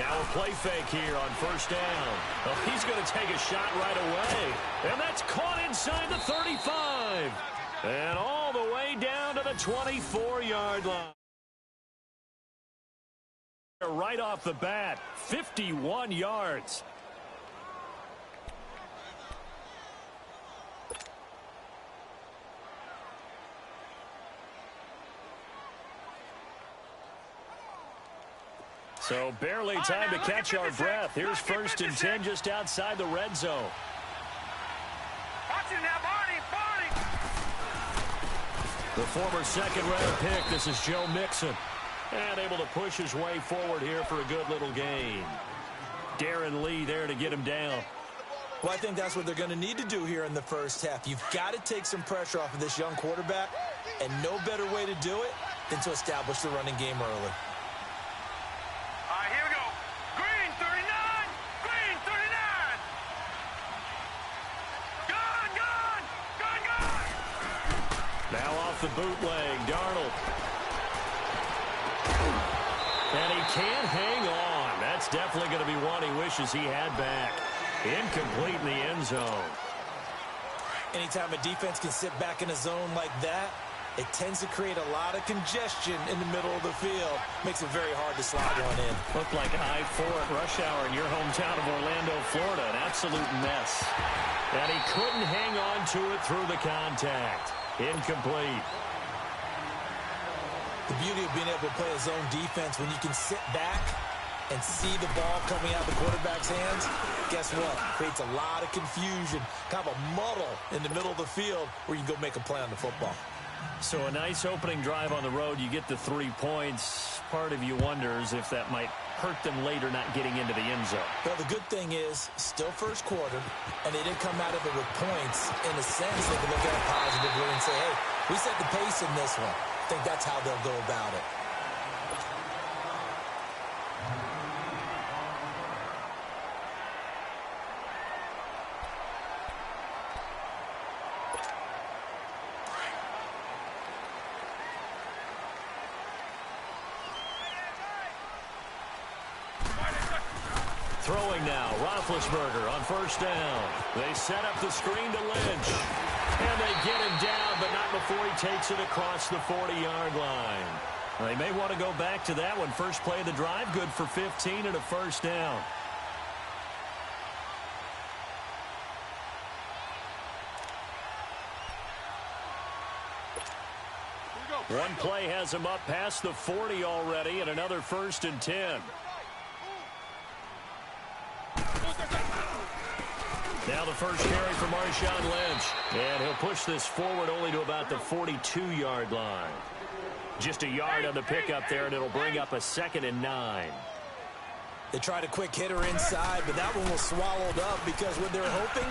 Now a play fake here on first down. Oh, he's going to take a shot right away. And that's caught inside the 35. And all the way down to the 24-yard line. Right off the bat, 51 yards. So barely time to catch our breath. Here's first and 10 just outside the red zone. Watch it now, Barney. The former second-round pick, this is Joe Mixon. And able to push his way forward here for a good little gain. Darren Lee there to get him down. Well, I think that's what they're going to need to do here in the first half. You've got to take some pressure off of this young quarterback, and no better way to do it than to establish the running game early. All right, here we go. Green 39. Green 39. Gone. Now off the bootleg, Darnold. And he can't hang on. That's definitely going to be one he wishes he had back. Incomplete in the end zone. Anytime a defense can sit back in a zone like that, it tends to create a lot of congestion in the middle of the field. Makes it very hard to slot one in. Looked like I-4 at rush hour in your hometown of Orlando, Florida. An absolute mess. And he couldn't hang on to it through the contact. Incomplete. The beauty of being able to play a zone defense when you can sit back and see the ball coming out of the quarterback's hands, guess what? Creates a lot of confusion, kind of a muddle in the middle of the field where you can go make a play on the football. So a nice opening drive on the road. You get the 3 points. Part of you wonders if that might hurt them later not getting into the end zone. Well, the good thing is, still first quarter, and they didn't come out of it with points. In a sense, they can look at it positively and say, hey, we set the pace in this one. I think that's how they'll go about it. Throwing now, Roethlisberger on first down. They set up the screen to Lynch. And they get him down, but not before he takes it across the 40-yard line. They may want to go back to that one. First play of the drive, good for 15 and a first down. One play has him up past the 40 already, and another first and 10. Now the first carry for Marshawn Lynch. And he'll push this forward only to about the 42-yard line. Just a yard on the pickup there, and it'll bring up a 2nd and 9. They tried a quick hitter inside, but that one was swallowed up because what they're hoping,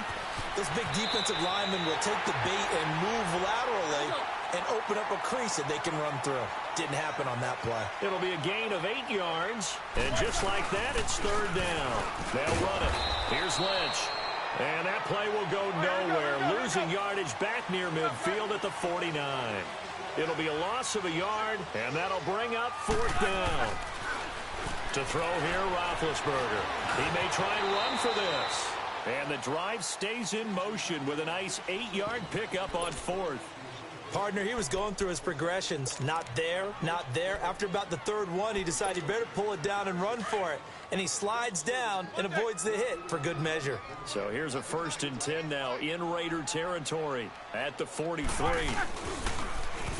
this big defensive lineman will take the bait and move laterally and open up a crease that they can run through. Didn't happen on that play. It'll be a gain of 8 yards, and just like that, it's 3rd down. They'll run it. Here's Lynch. And that play will go nowhere, losing yardage back near midfield at the 49. It'll be a loss of a yard, and that'll bring up 4th down. To throw here, Roethlisberger. He may try and run for this. And the drive stays in motion with a nice 8-yard pickup on 4th. Partner, he was going through his progressions. Not there, not there. After about the 3rd one, he decided he better pull it down and run for it. And he slides down and avoids the hit for good measure. So here's a 1st and 10 now in Raider territory at the 43.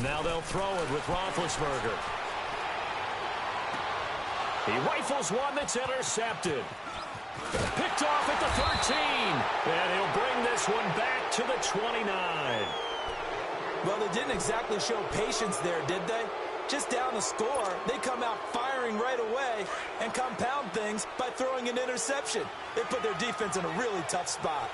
Now they'll throw it with Roethlisberger. He rifles one that's intercepted. Picked off at the 13. And he'll bring this one back to the 29. Well, they didn't exactly show patience there, did they? Just down the score, they come out firing right away and compound things by throwing an interception. They put their defense in a really tough spot.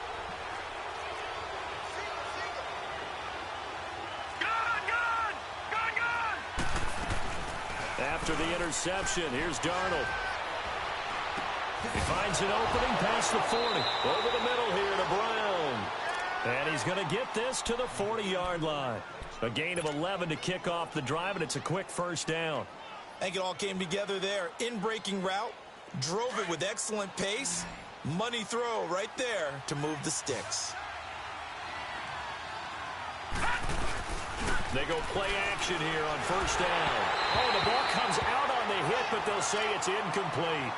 After the interception, here's Darnold. He finds an opening past the 40. Over the middle here to Brown. And he's going to get this to the 40-yard line. A gain of 11 to kick off the drive, and it's a quick first down. I think it all came together there. In-breaking route, Drove it with excellent pace. Money throw right there to move the sticks. They go play action here on first down. Oh, the ball comes out on the hit, but they'll say it's incomplete.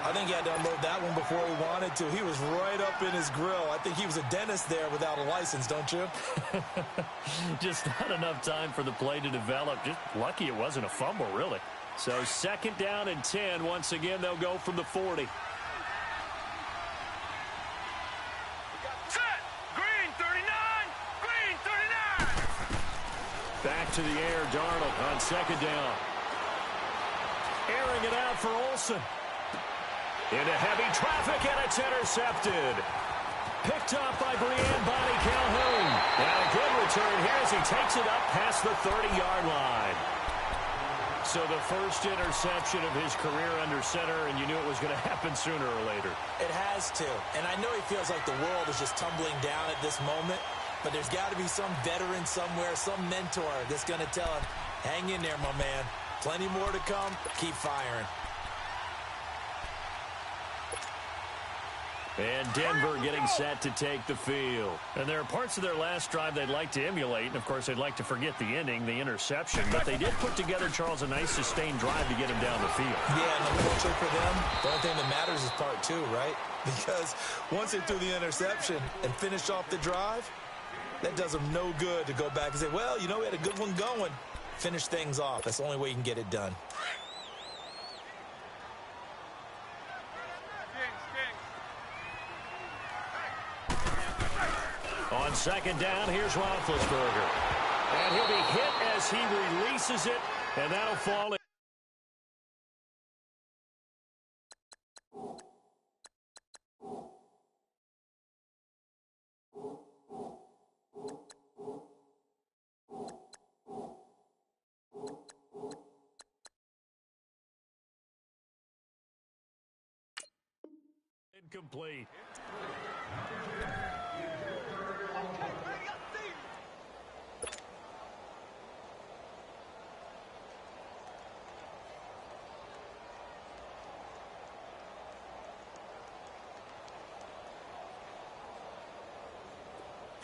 I think he had to unload that one before he wanted to. He was right up in his grill. I think he was a dentist there without a license, don't you? Just not enough time for the play to develop. Just lucky it wasn't a fumble, really. So second down and 10. Once again, they'll go from the 40. Set. Green 39. Green 39. Back to the air, Darnold on second down. Airing it out for Olsen. Into heavy traffic, and it's intercepted. Picked up by Brian Bonnie Calhoun. And a good return here as he takes it up past the 30-yard line. So the first interception of his career under center, and you knew it was going to happen sooner or later. It has to. And I know he feels like the world is just tumbling down at this moment, but there's got to be some veteran somewhere, some mentor that's going to tell him, hang in there, my man. Plenty more to come. Keep firing. And Denver getting set to take the field. And there are parts of their last drive they'd like to emulate. And, of course, they'd like to forget the ending, the interception. But they did put together, Charles, a nice sustained drive to get him down the field. Yeah, and unfortunately for them, the only thing that matters is part two, right? Because once they threw the interception and finished off the drive, that does them no good to go back and say, well, you know, we had a good one going. Finish things off. That's the only way you can get it done. On second down, here's Roethlisberger. And he'll be hit as he releases it, and that'll fall in. Incomplete.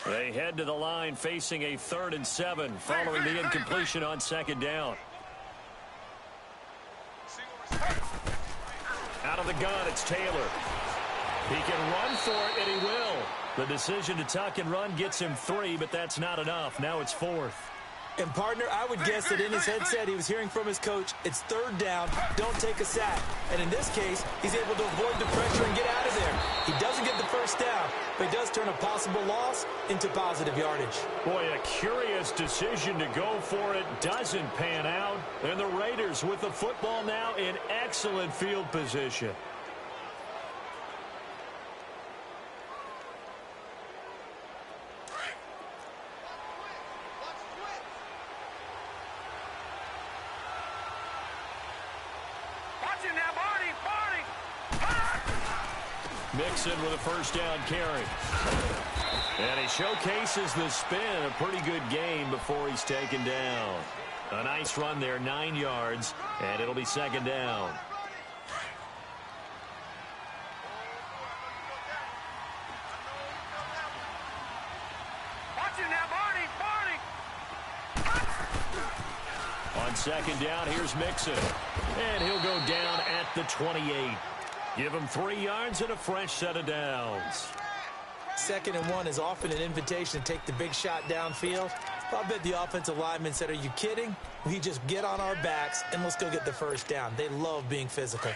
They head to the line facing a 3rd and 7 following the incompletion on second down. Out of the gun, it's Taylor. He can run for it, and he will. The decision to tuck and run gets him 3, but that's not enough. Now it's 4th. And, partner, I would guess that in his headset he was hearing from his coach, it's 3rd down, don't take a sack. And in this case, he's able to avoid the pressure and get out of there. He doesn't get the first down, but he does turn a possible loss into positive yardage. Boy, a curious decision to go for it. Doesn't pan out. And the Raiders with the football now in excellent field position. Mixon with a first down carry. And he showcases the spin. A pretty good game before he's taken down. A nice run there, 9 yards, and it'll be second down. On second down, here's Mixon. And he'll go down at the 28. Give him 3 yards and a fresh set of downs. 2nd and 1 is often an invitation to take the big shot downfield. I bet the offensive lineman said, are you kidding? We just get on our backs and let's go get the first down. They love being physical.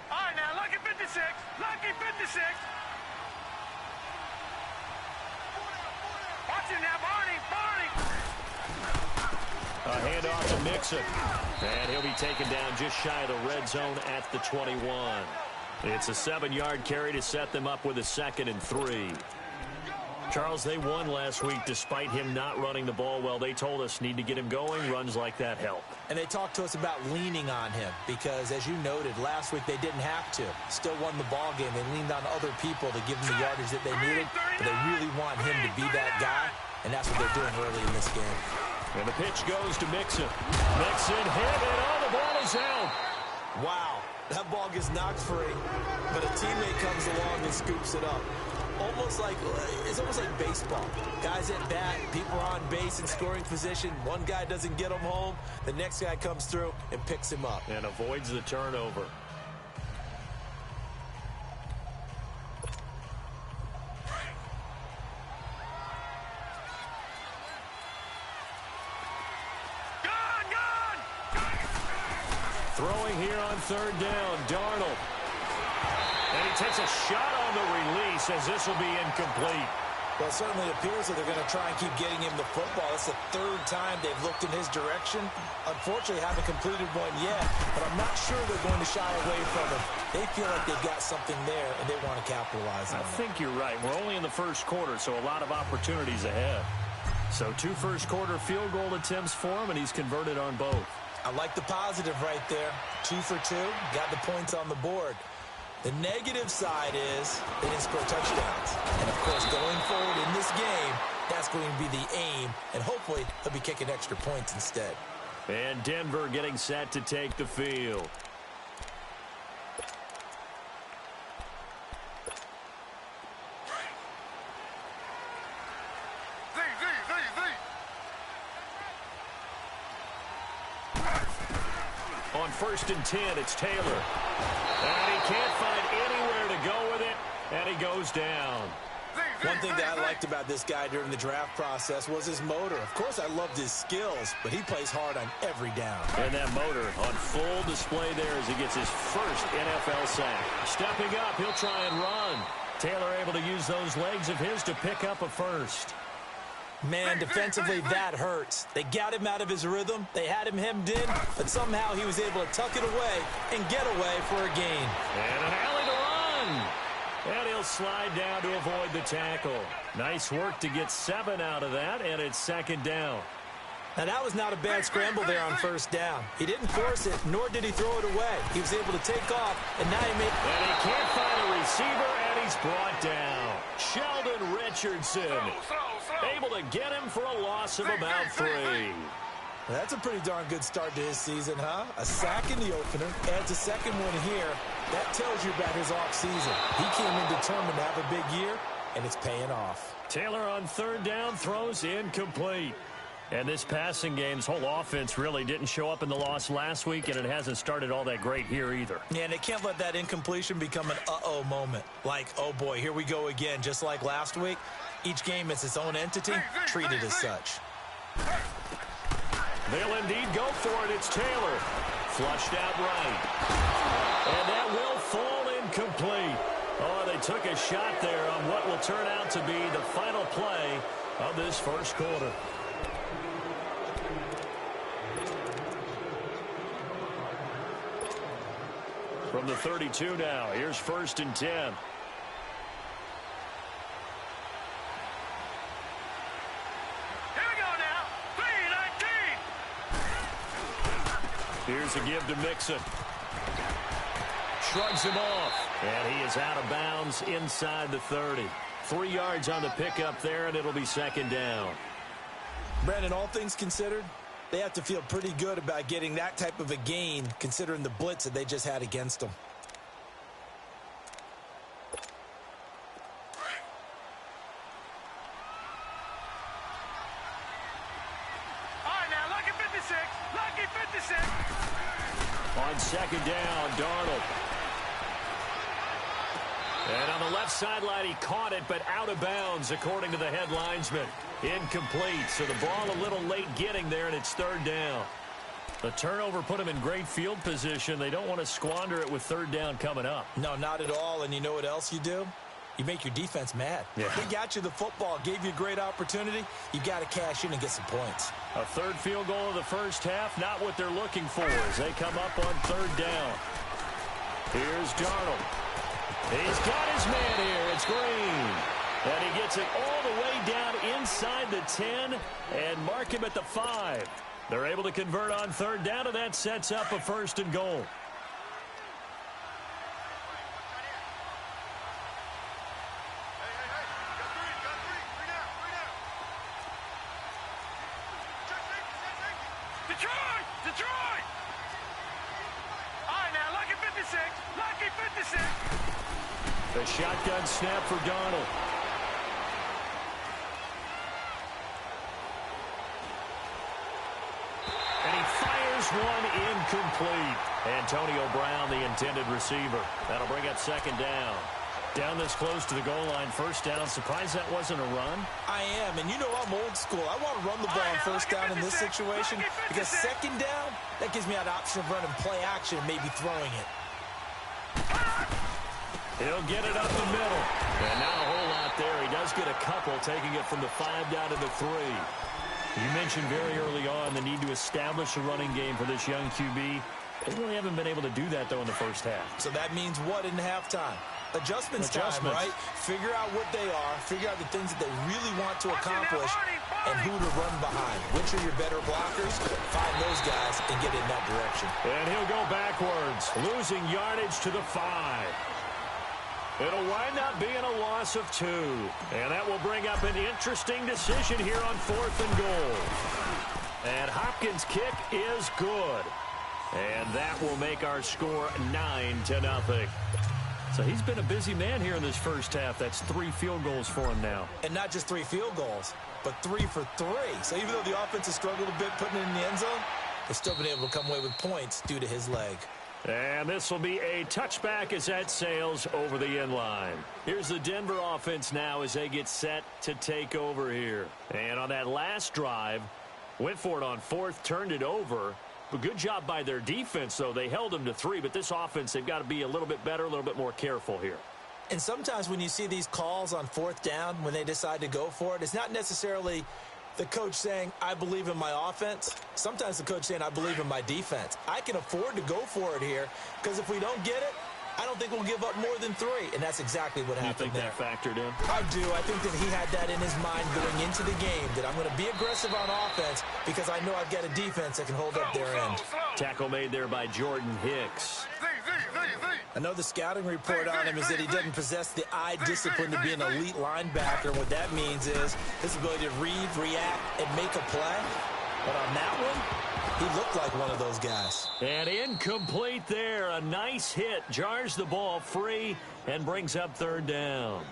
All right, now, lucky 56. Lucky 56. Watch it now, Barney. A handoff to Mixon. And he'll be taken down just shy of the red zone at the 21. It's a 7-yard carry to set them up with a 2nd and 3. Charles, they won last week despite him not running the ball well. They told us need to get him going. Runs like that help. And they talked to us about leaning on him because, as you noted, last week they didn't have to. Still won the ball game. They leaned on other people to give them the yardage that they needed. But they really want him to be that guy, and that's what they're doing early in this game. And the pitch goes to Mixon. Mixon hit, and the ball is out. Wow. That ball gets knocked free, but a teammate comes along and scoops it up. It's almost like baseball. Guys at bat, people are on base in scoring position. One guy doesn't get him home. The next guy comes through and picks him up. And avoids the turnover. Throwing here on third down, Darnold. And he takes a shot on the release as this will be incomplete. Well, it certainly appears that they're going to try and keep getting him the football. It's the third time they've looked in his direction. Unfortunately, haven't completed one yet, but I'm not sure they're going to shy away from him. They feel like they've got something there, and they want to capitalize on it. I think you're right. We're only in the first quarter, so a lot of opportunities ahead. So 2 first-quarter field goal attempts for him, and he's converted on both. I like the positive right there. 2 for 2. Got the points on the board. The negative side is they didn't score touchdowns. And, of course, going forward in this game, that's going to be the aim. And hopefully he'll be kicking extra points instead. And Denver getting set to take the field. On 1st and 10, it's Taylor. And he can't find anywhere to go with it, and he goes down. One thing that I liked about this guy during the draft process was his motor. Of course, I loved his skills, but he plays hard on every down. And that motor on full display there as he gets his first NFL sack. Stepping up, he'll try and run. Taylor able to use those legs of his to pick up a first. Man, defensively, that hurts. They got him out of his rhythm. They had him hemmed in, but somehow he was able to tuck it away and get away for a gain. And an alley to run. And he'll slide down to avoid the tackle. Nice work to get 7 out of that, and it's 2nd down. Now, that was not a bad scramble there on 1st down. He didn't force it, nor did he throw it away. He was able to take off, and now he made... And he can't find a receiver, and he's brought down. Sheldon Richardson able to get him for a loss of about 3. That's a pretty darn good start to his season, huh? A sack in the opener, adds a second one here. That tells you about his offseason. He came in determined to have a big year, and it's paying off. Taylor on 3rd down throws incomplete. And this passing game's whole offense really didn't show up in the loss last week, and it hasn't started all that great here either. Yeah, and they can't let that incompletion become an uh-oh moment. Like, oh boy, here we go again, just like last week. Each game is its own entity, treated as such. They'll indeed go for it. It's Taylor. Flushed out right. And that will fall incomplete. Oh, they took a shot there on what will turn out to be the final play of this first quarter. From the 32 now, here's 1st and 10. Here we go now. 3-19. Here's a give to Mixon. Shrugs him off. And he is out of bounds inside the 30. 3 yards on the pickup there, and it'll be 2nd down. Brandon, all things considered, they have to feel pretty good about getting that type of a gain, considering the blitz that they just had against them. All right, now, lucky 56. Lucky 56. On 2nd down, Darnold. And on the left sideline, he caught it, but out of bounds, according to the head linesman. Incomplete, so the ball a little late getting there, and it's 3rd down. The turnover put him in great field position. They don't want to squander it with 3rd down coming up. No, not at all, and you know what else you do? You make your defense mad. Yeah. They got you the football, gave you a great opportunity. You got to cash in and get some points. A 3rd field goal of the first half, not what they're looking for as they come up on 3rd down. Here's Darnold. He's got his man here. It's Green. And he gets it all the way down inside the 10 and mark him at the 5. They're able to convert on 3rd down, and that sets up a 1st and goal. Detroit! Detroit! All right, now, lucky 56. 56. Lucky 56. The shotgun snap for Darnold. And he fires one incomplete. Antonio Brown, the intended receiver. That'll bring up second down. Down this close to the goal line, first down. Surprised that wasn't a run? I am, and you know I'm old school. I want to run the ball on first down in this situation because second down, that gives me an option of running play action and maybe throwing it. He'll get it up the middle. And not a whole lot there. He does get a couple, taking it from the 5 down to the 3. You mentioned very early on the need to establish a running game for this young QB. They really haven't been able to do that, though, in the first half. So that means what in halftime? Adjustments time, right? Figure out what they are, figure out the things that they really want to accomplish, and who to run behind. Which are your better blockers? Find those guys and get in that direction. And he'll go backwards, losing yardage to the 5. It'll wind up being a loss of 2. And that will bring up an interesting decision here on 4th and goal. And Hopkins' kick is good. And that will make our score 9-0. So he's been a busy man here in this first half. That's 3 field goals for him now. And not just 3 field goals, but 3 for 3. So even though the offense has struggled a bit putting it in the end zone, they've still been able to come away with points due to his leg. And this will be a touchback as that sails over the end line. Here's the Denver offense now as they get set to take over here. And on that last drive, went for it on 4th, turned it over. But good job by their defense, though. They held them to 3, but this offense, they've got to be a little bit better, a little bit more careful here. And sometimes when you see these calls on 4th down, when they decide to go for it, it's not necessarily the coach saying, I believe in my offense. Sometimes the coach saying, I believe in my defense. I can afford to go for it here because if we don't get it, I don't think we'll give up more than 3. And that's exactly what happened there. You think that factored in? I do. I think that he had that in his mind going into the game, that I'm going to be aggressive on offense because I know I've got a defense that can hold up their end. Tackle made there by Jordan Hicks. I know the scouting report on him is that he doesn't possess the eye discipline to be an elite linebacker. What that means is his ability to read, react, and make a play. But on that one, he looked like one of those guys. And incomplete there. A nice hit. Jars the ball free and brings up 3rd down.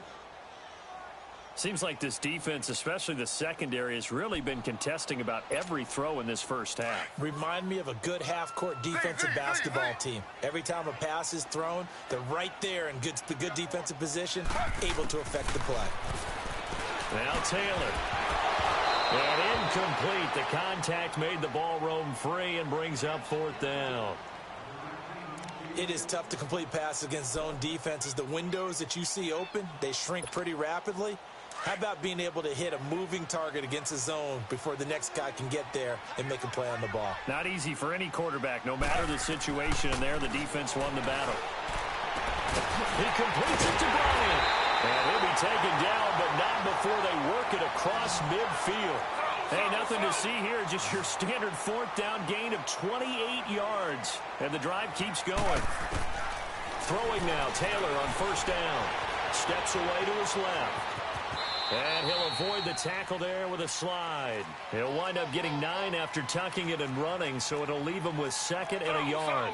Seems like this defense, especially the secondary, has really been contesting about every throw in this first half. Remind me of a good half-court defensive basketball team. Every time a pass is thrown, they're right there in good defensive position, able to affect the play. Now Taylor. And incomplete. The contact made the ball roam free and brings up 4th down. It is tough to complete passes against zone defenses. The windows that you see open, they shrink pretty rapidly. How about being able to hit a moving target against a zone before the next guy can get there and make a play on the ball? Not easy for any quarterback, no matter the situation. And there, the defense won the battle. He completes it to Bryant. And he'll be taken down, but not before they work it across midfield. Hey, nothing to see here, just your standard 4th down gain of 28 yards. And the drive keeps going. Throwing now, Taylor on 1st down. Steps away to his left. And he'll avoid the tackle there with a slide. He'll wind up getting 9 after tucking it and running, so it'll leave him with 2nd and a yard.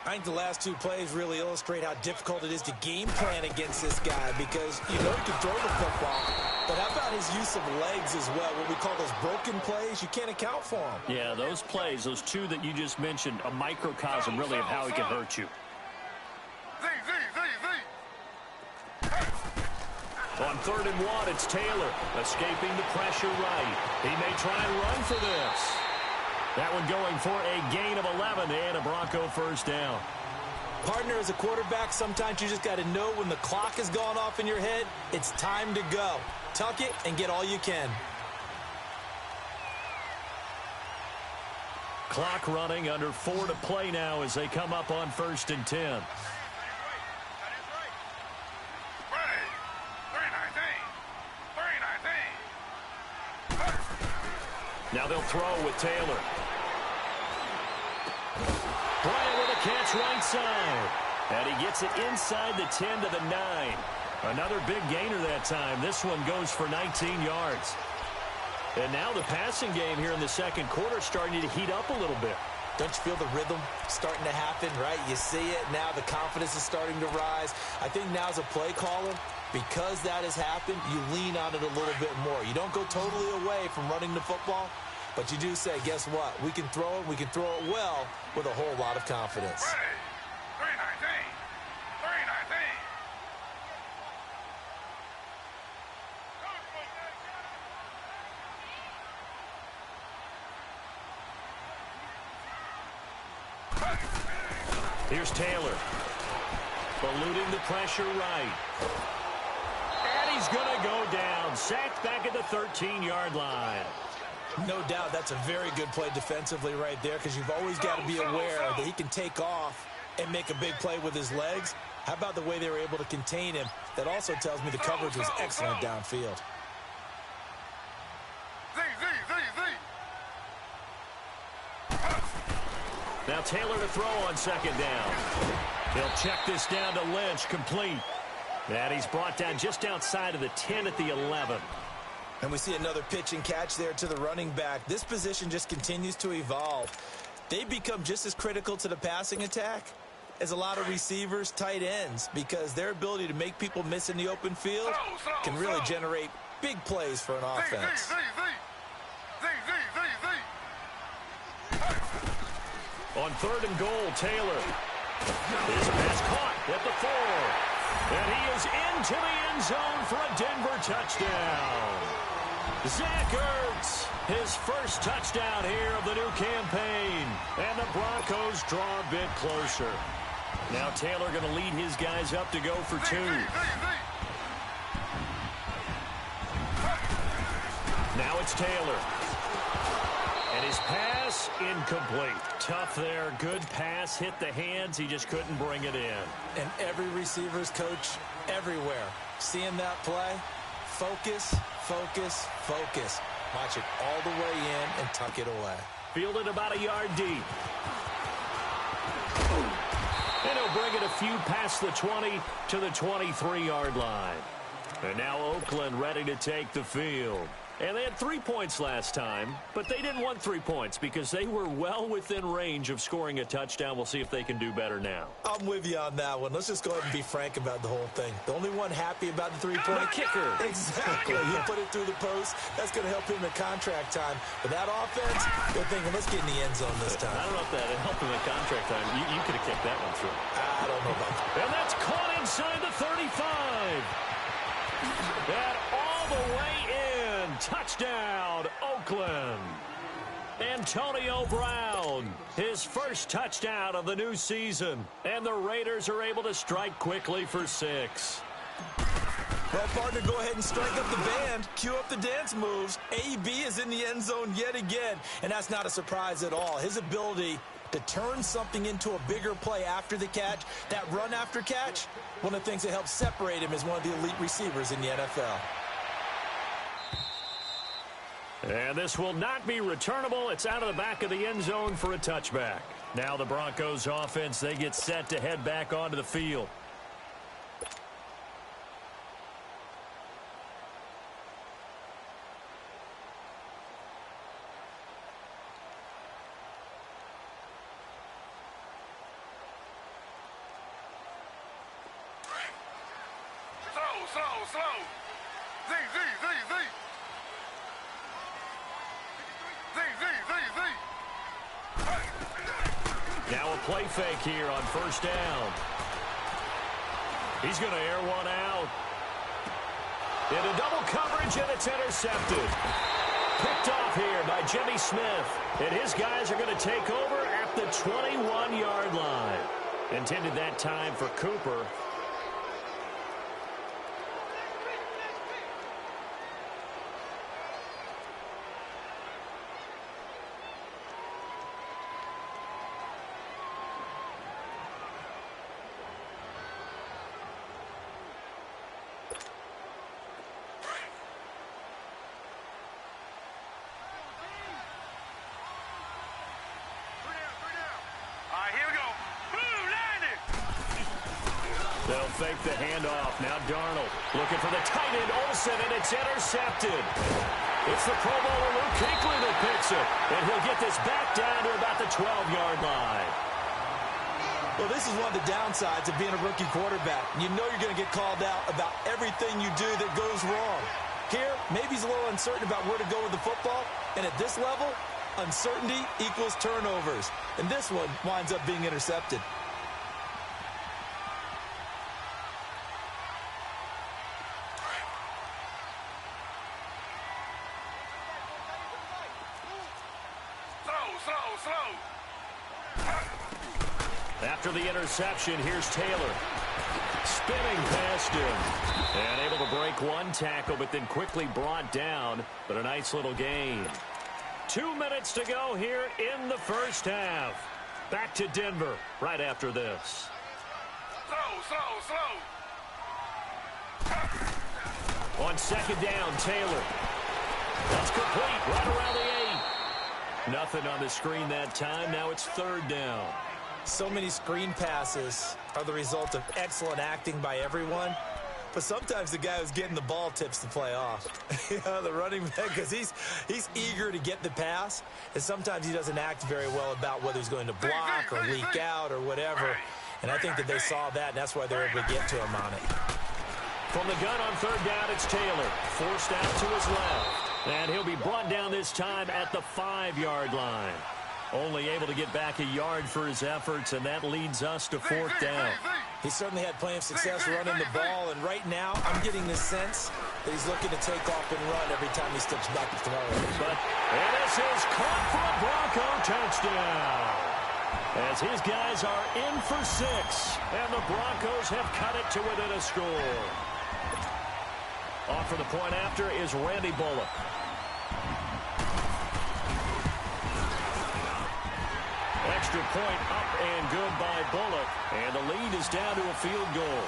I think the last 2 plays really illustrate how difficult it is to game plan against this guy because you know he can throw the football, but how about his use of legs as well? What we call those broken plays, you can't account for them. Yeah, those plays, those 2 that you just mentioned, a microcosm really of how he can hurt you. On 3rd and 1, it's Taylor escaping the pressure right. He may try and run for this. That one going for a gain of 11 and a Bronco 1st down. Partner, as a quarterback, sometimes you just got to know when the clock has gone off in your head, it's time to go. Tuck it and get all you can. Clock running, under 4 to play now as they come up on 1st and 10. Now they'll throw with Taylor. Bryant with a catch right side. And he gets it inside the 10 to the 9. Another big gainer that time. This one goes for 19 yards. And now the passing game here in the second quarter starting to heat up a little bit. Don't you feel the rhythm starting to happen, right? You see it. Now the confidence is starting to rise. I think now as a play caller, because that has happened, you lean on it a little bit more. You don't go totally away from running the football, but you do say, guess what? We can throw it. We can throw it well with a whole lot of confidence. Ready. 319. 319. Here's Taylor. Eluding the pressure right. And he's going to go down. Sacked back at the 13-yard line. No doubt that's a very good play defensively right there, because you've always got to be aware that he can take off and make a big play with his legs. How about the way they were able to contain him? That also tells me the coverage was excellent downfield. Now Taylor to throw on second down. He'll check this down to Lynch, complete. And he's brought down just outside of the 10 at the 11. And we see another pitch and catch there to the running back. This position just continues to evolve. They become just as critical to the passing attack as a lot of receivers, tight ends, because their ability to make people miss in the open field can really generate big plays for an offense. On 3rd and goal, Taylor. His pass caught at the 4. And he is into the end zone for a Denver touchdown. Zach Ertz, his first touchdown here of the new campaign. And the Broncos draw a bit closer. Now Taylor going to lead his guys up to go for 2. Now it's Taylor. And his pass incomplete. Tough there. Good pass. Hit the hands. He just couldn't bring it in. And every receiver's coach everywhere, seeing that play, focus, focus, focus. Watch it all the way in and tuck it away. Fielded about a yard deep. And he'll bring it a few past the 20 to the 23-yard line. And now Oakland ready to take the field. And they had 3 points last time, but they didn't want 3 points because they were well within range of scoring a touchdown. We'll see if they can do better now. I'm with you on that one. Let's just go ahead and be frank about the whole thing. The only one happy about the 3-point kicker. Exactly. He put it through the post. That's going to help him in contract time. But that offense, they're thinking, let's get in the end zone this time. I don't know if that helped him in contract time. You could have kicked that one through. I don't know about that. And that's caught inside the 35. That all the way in. Touchdown, Oakland. Antonio Brown, his first touchdown of the new season. And the Raiders are able to strike quickly for 6. Well, partner, go ahead and strike up the band. Cue up the dance moves. AB is in the end zone yet again. And that's not a surprise at all. His ability to turn something into a bigger play after the catch, that run after catch, one of the things that helps separate him as one of the elite receivers in the NFL. And this will not be returnable. It's out of the back of the end zone for a touchback. Now the Broncos offense, they get set to head back onto the field. Slow. Z. Now a play fake here on first down. He's going to air one out. Into double coverage, and it's intercepted. Picked off here by Jimmy Smith. And his guys are going to take over at the 21-yard line. Intended that time for Cooper. They'll fake the handoff. Now Darnold looking for the tight end, Olsen, and it's intercepted. It's the Pro Bowler Luke Kuechly that picks it. And he'll get this back down to about the 12-yard line. Well, this is one of the downsides of being a rookie quarterback. You know you're going to get called out about everything you do that goes wrong. Here, maybe he's a little uncertain about where to go with the football. And at this level, uncertainty equals turnovers. And this one winds up being intercepted. After the interception, here's Taylor. Spinning past him. And able to break one tackle, but then quickly brought down. But a nice little gain. 2 minutes to go here in the first half. Back to Denver right after this. On second down, Taylor. That's complete right around the 8. Nothing on the screen that time. Now it's third down. So many screen passes are the result of excellent acting by everyone. But sometimes the guy who's getting the ball tips the play off. The running back, because he's eager to get the pass. And sometimes he doesn't act very well about whether he's going to block or leak out or whatever. And I think that they saw that, and that's why they were able to get to him on it. From the gun on third down, it's Taylor. Forced out to his left. And he'll be brought down this time at the 5-yard line. Only able to get back a yard for his efforts, and that leads us to fourth down. He certainly had plenty of success running the ball, and right now I'm getting the sense that he's looking to take off and run every time he steps back to throw it. And this is caught for a Bronco touchdown. As his guys are in for 6, and the Broncos have cut it to within a score. Off for the point after is Randy Bullock. Extra point up and good by Bullock. And the lead is down to a field goal.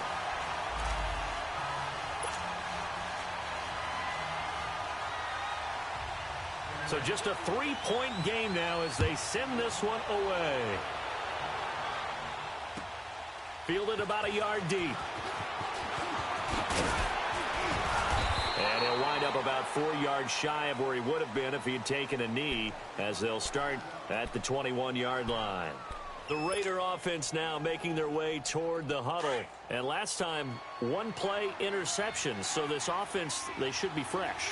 So just a 3-point game now as they send this one away. Fielded about a yard deep. And he'll wind up about 4 yards shy of where he would have been if he had taken a knee, as they'll start at the 21-yard line. The Raider offense now making their way toward the huddle. And last time, 1-play interception. So this offense, they should be fresh.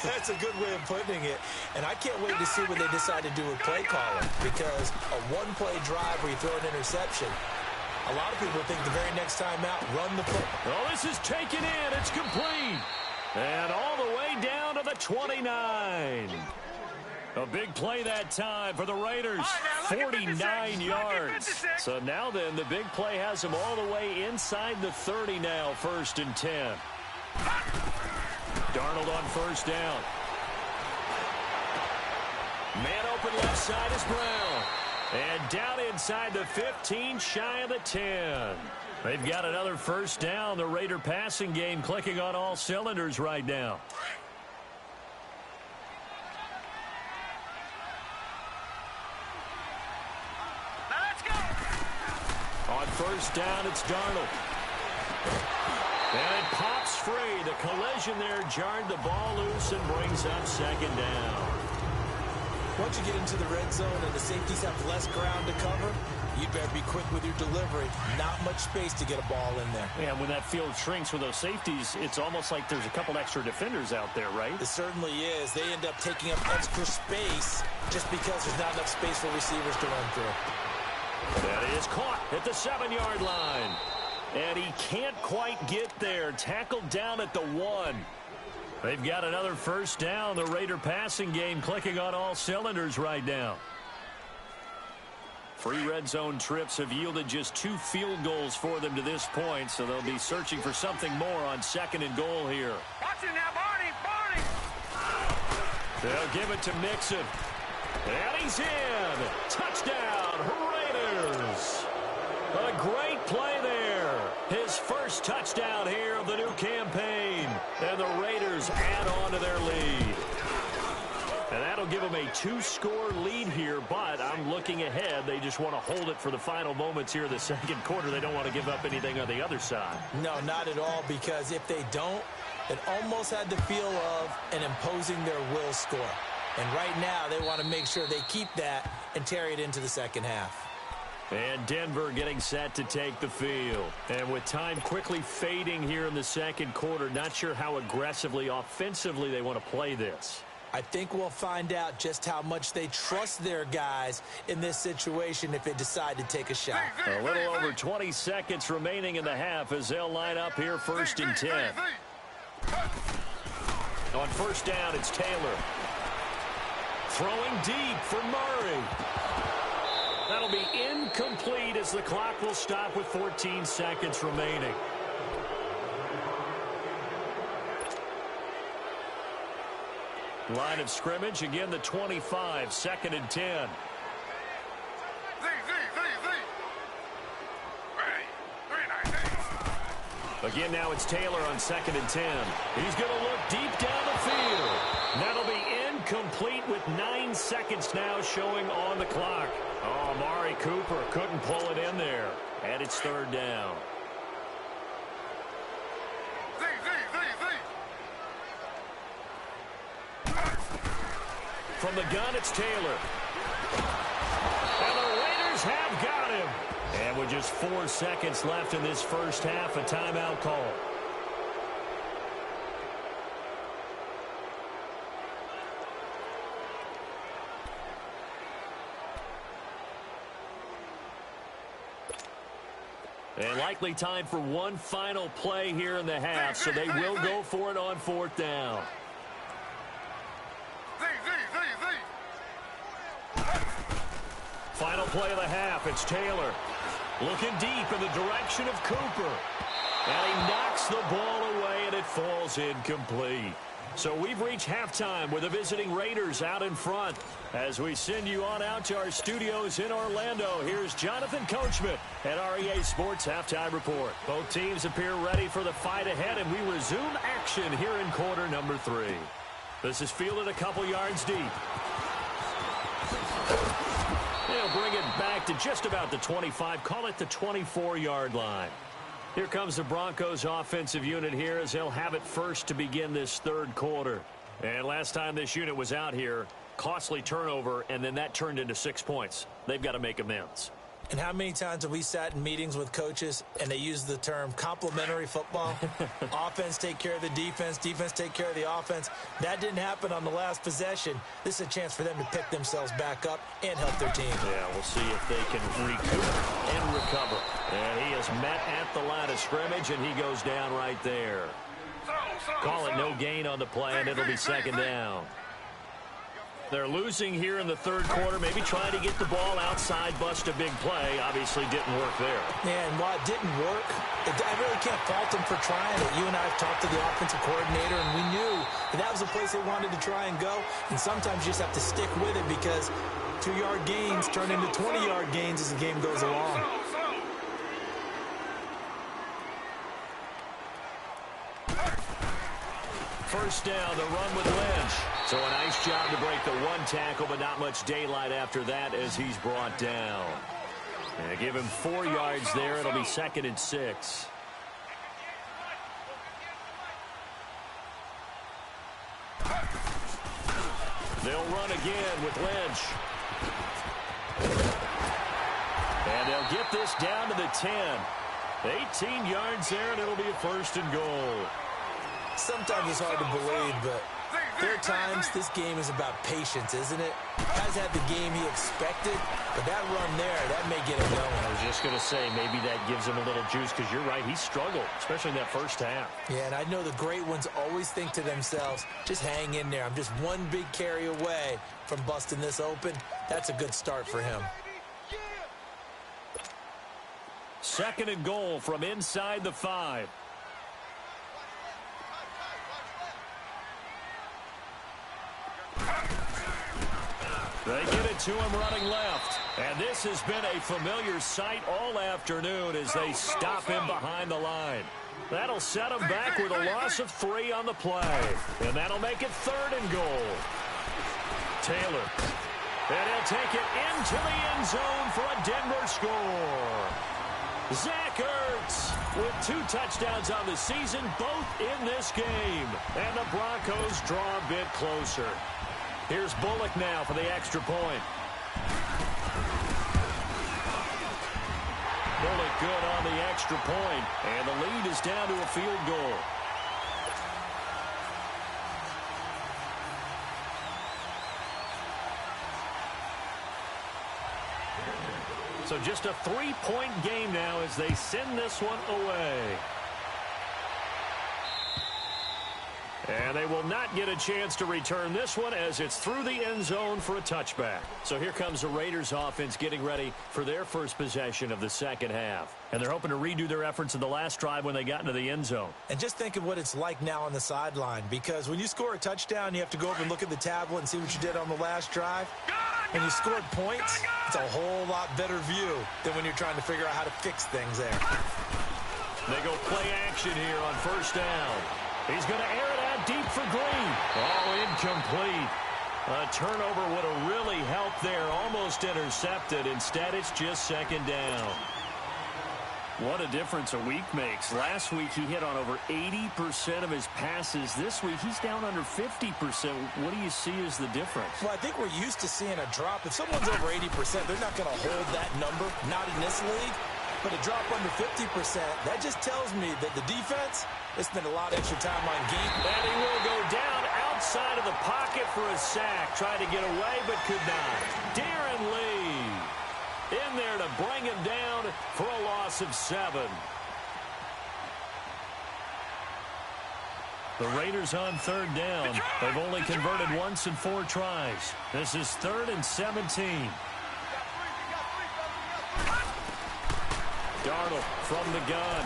That's a good way of putting it. And I can't wait to see what they decide to do with play calling. Because a 1-play drive where you throw an interception, a lot of people think the very next time out, run the football. Oh, this is taken in. It's complete. And all the way down to the 29. A big play that time for the Raiders. 49 yards. So now then, the big play has them all the way inside the 30 now, 1st and 10. Darnold on first down. Man open left side is Brown. And down inside the 15, shy of the 10. They've got another first down. The Raider passing game clicking on all cylinders right now. Let's go. On first down, it's Darnold. And it pops free. The collision there jarred the ball loose and brings up second down. Once you get into the red zone and the safeties have less ground to cover, you better be quick with your delivery. Not much space to get a ball in there. Yeah, when that field shrinks with those safeties, it's almost like there's a couple extra defenders out there, right? It certainly is. They end up taking up extra space just because there's not enough space for receivers to run through. That is caught at the 7-yard line. And he can't quite get there. Tackled down at the 1. They've got another first down. The Raider passing game clicking on all cylinders right now. 3 red zone trips have yielded just 2 field goals for them to this point, so they'll be searching for something more on 2nd and goal here. Watch it now, Barney. They'll give it to Mixon. And he's in. Touchdown, Raiders. A great play there. His first touchdown here of the new campaign. And the Raiders add on to their lead. And that'll give them a 2-score lead here, but I'm looking ahead. They just want to hold it for the final moments here of the second quarter. They don't want to give up anything on the other side. No, not at all, because if they don't, It almost had the feel of an imposing their will score. And right now, they want to make sure they keep that and carry it into the second half. And Denver getting set to take the field. And with time quickly fading here in the second quarter, not sure how aggressively, offensively they want to play this. I think we'll find out just how much they trust their guys in this situation if they decide to take a shot. A little over 20 seconds remaining in the half as they'll line up here 1st and 10. On first down, it's Taylor. Throwing deep for Murray. That'll be incomplete as the clock will stop with 14 seconds remaining. Line of scrimmage, again the 25, 2nd and 10. Again, now it's Taylor on 2nd and 10. He's going to look deep down the field. That'll be incomplete with 9 seconds now showing on the clock. Oh, Amari Cooper couldn't pull it in there. And it's 3rd down. From the gun, it's Taylor. And the Raiders have got him. And with just 4 seconds left in this first half, a timeout call. And likely time for one final play here in the half, so they will go for it on 4th down. Final play of the half, it's Taylor. Looking deep in the direction of Cooper. And he knocks the ball away, and it falls incomplete. So we've reached halftime with the visiting Raiders out in front. As we send you on out to our studios in Orlando, here's Jonathan Coachman at REA Sports Halftime Report. Both teams appear ready for the fight ahead, and we resume action here in quarter number 3. This is fielded a couple yards deep. They'll bring it back to just about the 25, call it the 24-yard line. Here comes the Broncos offensive unit here as they'll have it first to begin this 3rd quarter. And last time this unit was out here, costly turnover, and then that turned into 6 points. They've got to make amends. And how many times have we sat in meetings with coaches and they use the term complementary football? Offense take care of the defense, defense take care of the offense. That didn't happen on the last possession. This is a chance for them to pick themselves back up and help their team. Yeah, we'll see if they can recoup and recover. And he is met at the line of scrimmage, and he goes down right there. Call it no gain on the play, and it'll be 2nd down. They're losing here in the 3rd quarter, maybe trying to get the ball outside, bust a big play. Obviously didn't work there. Yeah, and while it didn't work, I really can't fault them for trying it. You and I have talked to the offensive coordinator, and we knew that was the place they wanted to try and go. And sometimes you just have to stick with it because 2-yard gains turn into 20-yard gains as the game goes along. First down, the run with Lynch. So a nice job to break the 1 tackle, but not much daylight after that as he's brought down. And give him 4 yards there. It'll be 2nd and 6. They'll run again with Lynch. And they'll get this down to the 10. 18 yards there, and it'll be a 1st and goal. Sometimes it's hard to believe, but there are times this game is about patience, isn't it? Guys had the game he expected, but that run there, that may get him going. I was just going to say, maybe that gives him a little juice, because you're right, he struggled, especially in that first half. Yeah, and I know the great ones always think to themselves, just hang in there. I'm just one big carry away from busting this open. That's a good start for him. 2nd and goal from inside the 5. They get it to him running left. And this has been a familiar sight all afternoon as they stop him behind the line. That'll set him back with a loss of 3 on the play. And that'll make it 3rd and goal. Taylor. And he'll take it into the end zone for a Denver score. Zach Ertz with 2 touchdowns on the season, both in this game. And the Broncos draw a bit closer. Here's Bullock now for the extra point. Bullock good on the extra point, and the lead is down to a field goal. So just a 3-point game now as they send this one away. And they will not get a chance to return this one as it's through the end zone for a touchback. So here comes the Raiders offense getting ready for their first possession of the second half. And they're hoping to redo their efforts in the last drive when they got into the end zone. And just think of what it's like now on the sideline, because when you score a touchdown, you have to go over and look at the tablet and see what you did on the last drive. When you scored points, it's a whole lot better view than when you're trying to figure out how to fix things there. They go play action here on first down. He's going to air it out deep for Green. Oh, incomplete. A turnover would have really helped there. Almost intercepted. Instead, it's just second down. What a difference a week makes. Last week, he hit on over 80% of his passes. This week, he's down under 50%. What do you see as the difference? Well, I think we're used to seeing a drop. If someone's over 80%, they're not going to hold that number. Not in this league. But a drop under 50%, that just tells me that the defense has spent a lot of extra time on game. And he will go down outside of the pocket for a sack. Tried to get away, but could not. Darren Lee in there to bring him down for a loss of 7. The Raiders on third down. They've only converted once in 4 tries. This is 3rd and 17. Darnold from the gun.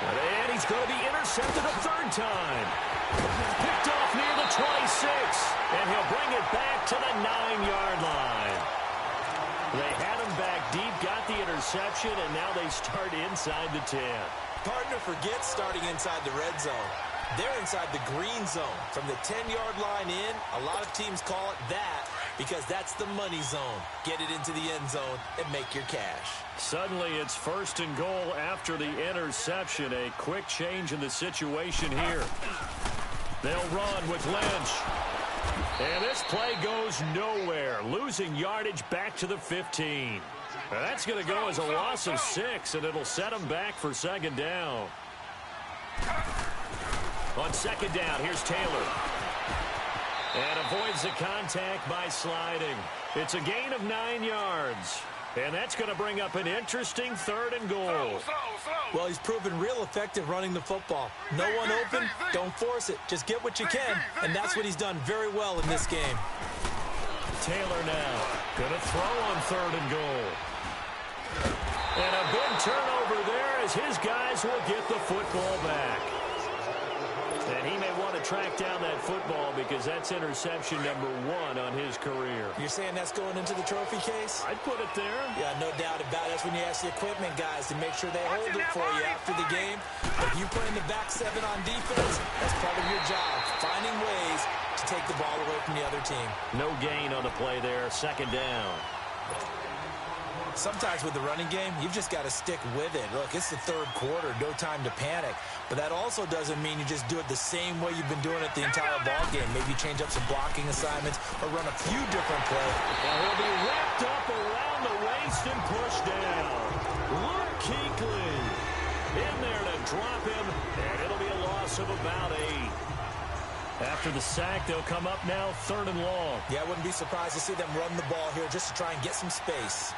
And he's going to be intercepted a 3rd time. Picked off near the 26. And he'll bring it back to the 9-yard line. They had him back deep, got the interception, and now they start inside the 10. Partner forgets starting inside the red zone. They're inside the green zone. From the 10-yard line in, a lot of teams call it that because that's the money zone. Get it into the end zone and make your cash. Suddenly it's 1st and goal after the interception. A quick change in the situation here. They'll run with Lynch. And this play goes nowhere. Losing yardage back to the 15. Now that's going to go as a loss of 6, and it'll set them back for 2nd down. On 2nd down, here's Taylor. And avoids the contact by sliding. It's a gain of 9 yards. And that's going to bring up an interesting 3rd and goal. Well, he's proven real effective running the football. No one open, don't force it. Just get what you can, and that's what he's done very well in this game. Taylor now going to throw on 3rd and goal. And a big turnover there as his guys will get the football back. And he may want to track down that football because that's interception number 1 on his career. You're saying that's going into the trophy case? I'd put it there. Yeah, no doubt about it. That's when you ask the equipment guys to make sure they hold it for you after the game. If you put in the back 7 on defense, that's part of your job, finding ways to take the ball away from the other team. No gain on the play there, 2nd down. Sometimes with the running game, you've just got to stick with it. Look, it's the 3rd quarter, no time to panic. But that also doesn't mean you just do it the same way you've been doing it the entire ball game. Maybe change up some blocking assignments or run a few different plays. And he'll be wrapped up around the waist and pushed down. Luke Kuechly in there to drop him, and it'll be a loss of about 8. After the sack, they'll come up now 3rd and long. Yeah, I wouldn't be surprised to see them run the ball here just to try and get some space.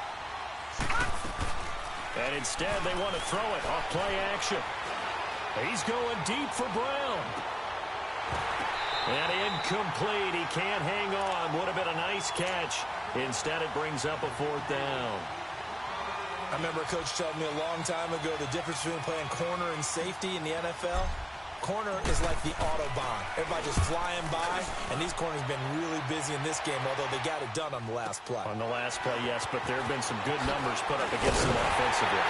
And instead, they want to throw it off play action. He's going deep for Brown. And incomplete. He can't hang on. Would have been a nice catch. Instead, it brings up a 4th down. I remember a coach told me a long time ago the difference between playing corner and safety in the NFL. Corner is like the Autobahn. Everybody just flying by, and these corners have been really busy in this game, although they got it done on the last play. On the last play, yes, but there have been some good numbers put up against them offensively.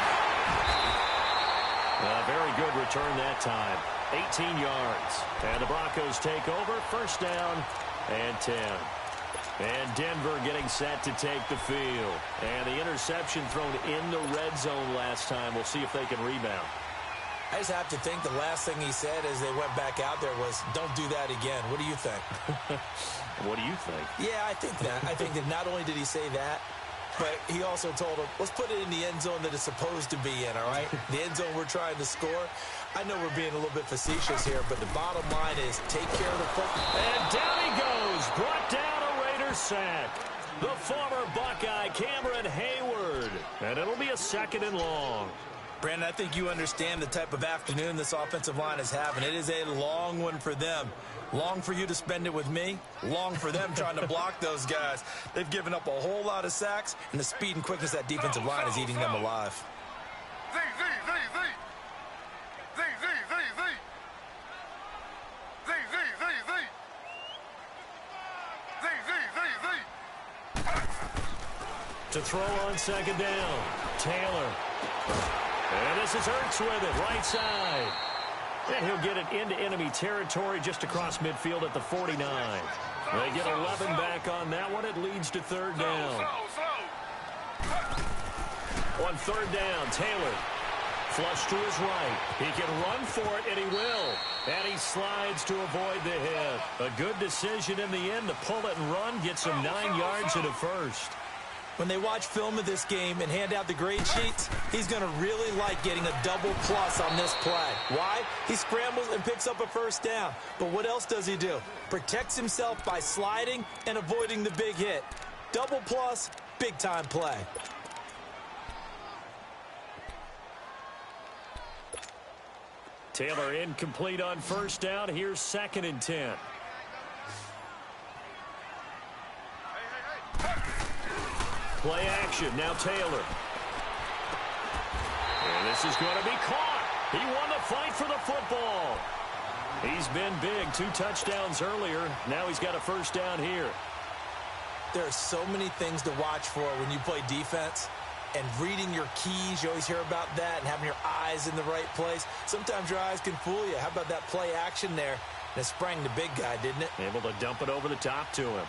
Very good return that time. 18 yards. And the Broncos take over. 1st down and 10. And Denver getting set to take the field. And the interception thrown in the red zone last time. We'll see if they can rebound. I just have to think the last thing he said as they went back out there was, don't do that again. What do you think? What do you think? Yeah, I think that. I think that not only did he say that, but he also told him, let's put it in the end zone that it's supposed to be in, all right? The end zone we're trying to score. I know we're being a little bit facetious here, but the bottom line is take care of the football. And down he goes. Brought down a Raider sack. The former Buckeye, Cameron Hayward. And it'll be a 2nd and long. Brandon, I think you understand the type of afternoon this offensive line is having. It is a long one for them. Long for you to spend it with me. Long for them trying to block those guys. They've given up a whole lot of sacks, and the speed and quickness of that defensive line is eating them alive. To throw on 2nd down. Taylor. And this is Ertz with it, right side. And he'll get it into enemy territory just across midfield at the 49. They get 11 back on that one. It leads to 3rd down. On 3rd down, Taylor. Flush to his right. He can run for it, and he will. And he slides to avoid the hit. A good decision in the end to pull it and run. Gets him 9 yards and a first. When they watch film of this game and hand out the grade sheets, he's going to really like getting a double plus on this play. Why? He scrambles and picks up a 1st down. But what else does he do? Protects himself by sliding and avoiding the big hit. Double plus, big-time play. Taylor incomplete on 1st down. Here's 2nd and 10. Play action. Now Taylor. And this is going to be caught. He won the fight for the football. He's been big. 2 touchdowns earlier. Now he's got a 1st down here. There are so many things to watch for when you play defense. And reading your keys, you always hear about that, and having your eyes in the right place. Sometimes your eyes can fool you. How about that play action there? And it sprang the big guy, didn't it? Able to dump it over the top to him.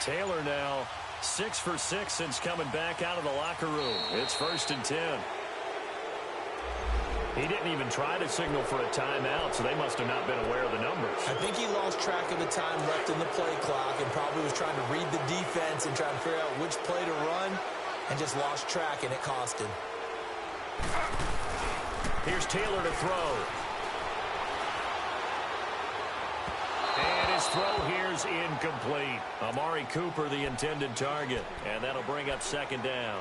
Taylor now 6 for 6 since coming back out of the locker room. It's 1st and 10. He didn't even try to signal for a timeout, so they must have not been aware of the numbers. I think he lost track of the time left in the play clock and probably was trying to read the defense and trying to figure out which play to run and just lost track, and it cost him. Here's Taylor to throw. And his throw here's incomplete. Amari Cooper, the intended target. And that'll bring up 2nd down.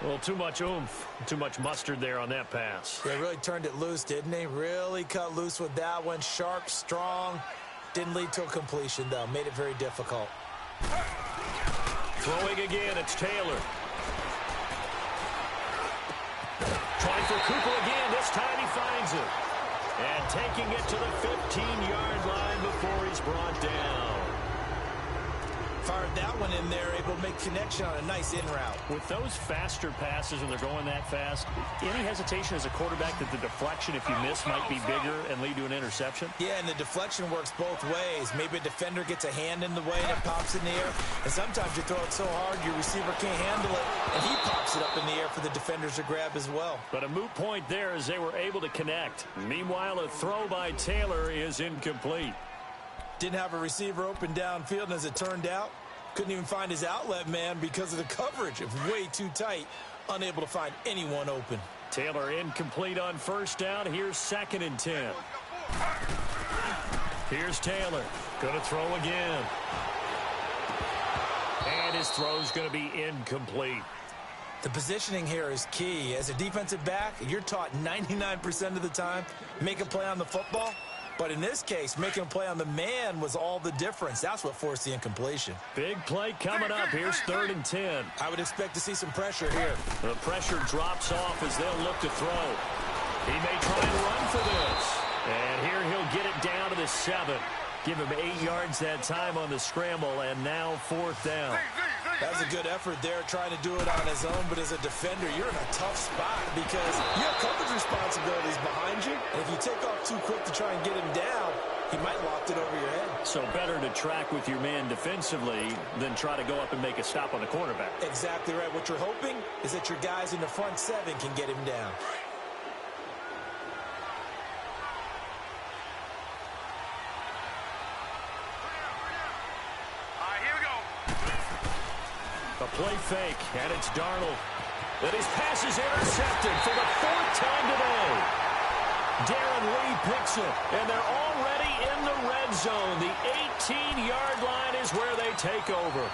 Well, too much oomph, too much mustard there on that pass. They really turned it loose, didn't he? Really cut loose with that one. Sharp, strong. Didn't lead to a completion, though. Made it very difficult. Throwing again, it's Taylor. Trying for Cooper again. This time he finds it. And taking it to the 15-yard line before he's brought down. Fired that one in there, able to make connection on a nice in route. With those faster passes when they're going that fast, any hesitation as a quarterback that the deflection, if you miss, might be bigger and lead to an interception? Yeah, and the deflection works both ways. Maybe a defender gets a hand in the way and it pops in the air. And sometimes you throw it so hard your receiver can't handle it, and he pops it up in the air for the defenders to grab as well. But a moot point there as they were able to connect. Meanwhile, a throw by Taylor is incomplete. Didn't have a receiver open downfield, and as it turned out, couldn't even find his outlet man because of the coverage. It was way too tight, unable to find anyone open. Taylor incomplete on 1st down. Here's 2nd and 10. Here's Taylor. Going to throw again. And his throw's going to be incomplete. The positioning here is key. As a defensive back, you're taught 99% of the time, make a play on the football. But in this case, making a play on the man was all the difference. That's what forced the incompletion. Big play coming up. Here's 3rd and 10. I would expect to see some pressure here. The pressure drops off as they'll look to throw. He may try and run for this. And here he'll get it down to the 7. Give him 8 yards that time on the scramble, and now 4th down. That's a good effort there, trying to do it on his own, but as a defender, you're in a tough spot because you have coverage responsibilities behind you, and if you take off too quick to try and get him down, he might loft it over your head. So better to track with your man defensively than try to go up and make a stop on the cornerback. Exactly right. What you're hoping is that your guys in the front 7 can get him down. A play fake, and it's Darnold. And his pass is intercepted for the 4th time today. Darren Lee picks it, and they're already in the red zone. The 18-yard line is where they take over.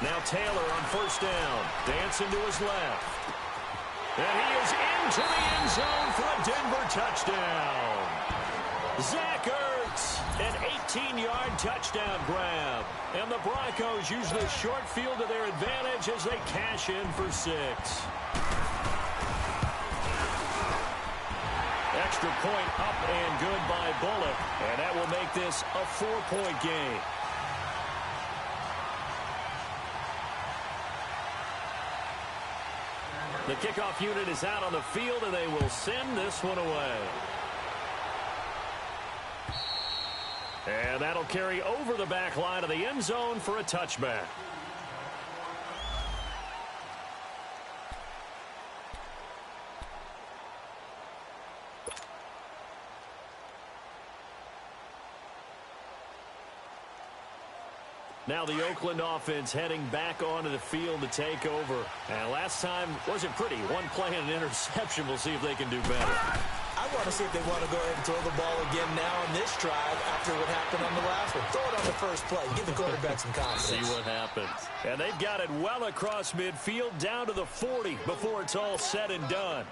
Now Taylor on 1st down, dancing to his left. And he is into the end zone for a Denver touchdown. Zach Ertz, an 18-yard touchdown grab. And the Broncos use the short field to their advantage as they cash in for 6. Extra point up and good by Bullock. And that will make this a 4-point game. The kickoff unit is out on the field, and they will send this one away. And that'll carry over the back line of the end zone for a touchback. Now the Oakland offense heading back onto the field to take over. And last time wasn't pretty. One play and an interception. We'll see if they can do better. I want to see if they want to go ahead and throw the ball again now on this drive after what happened on the last one. Throw it on the first play. Give the quarterback some confidence. See what happens. And they've got it well across midfield down to the 40 before it's all said and done.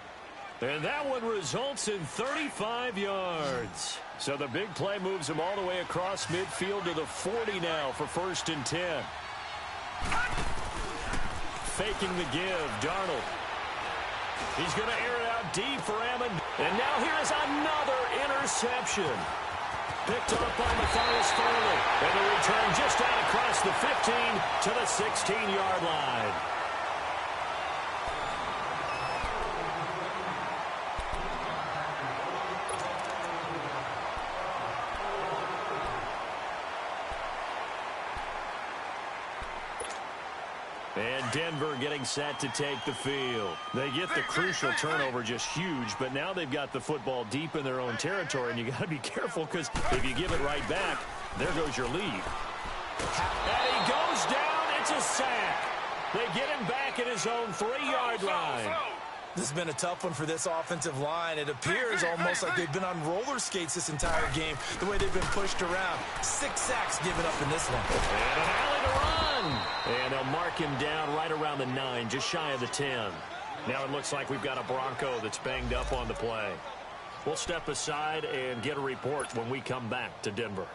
And that one results in 35 yards. So the big play moves them all the way across midfield to the 40 now for 1st and 10. Faking the give, Darnold. He's going to air it out deep for Ammon. And now here is another interception. Picked up by Matthias Farley. And the return just out across the 15 to the 16-yard line. And Denver getting set to take the field. They get the crucial turnover, just huge, but now they've got the football deep in their own territory, and you got to be careful because if you give it right back, there goes your lead. And he goes down. It's a sack. They get him back at his own 3-yard line. This has been a tough one for this offensive line. It appears almost like they've been on roller skates this entire game, the way they've been pushed around. 6 sacks given up in this one. And an alley to run. And they'll mark him down right around the 9, just shy of the 10. Now it looks like we've got a Bronco that's banged up on the play. We'll step aside and get a report when we come back to Denver.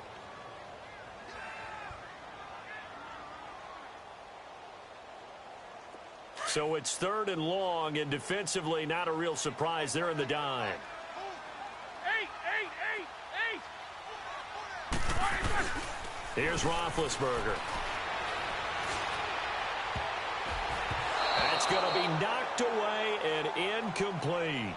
So it's 3rd and long, and defensively not a real surprise. They're in the dime. Here's Roethlisberger. That's going to be knocked away and incomplete.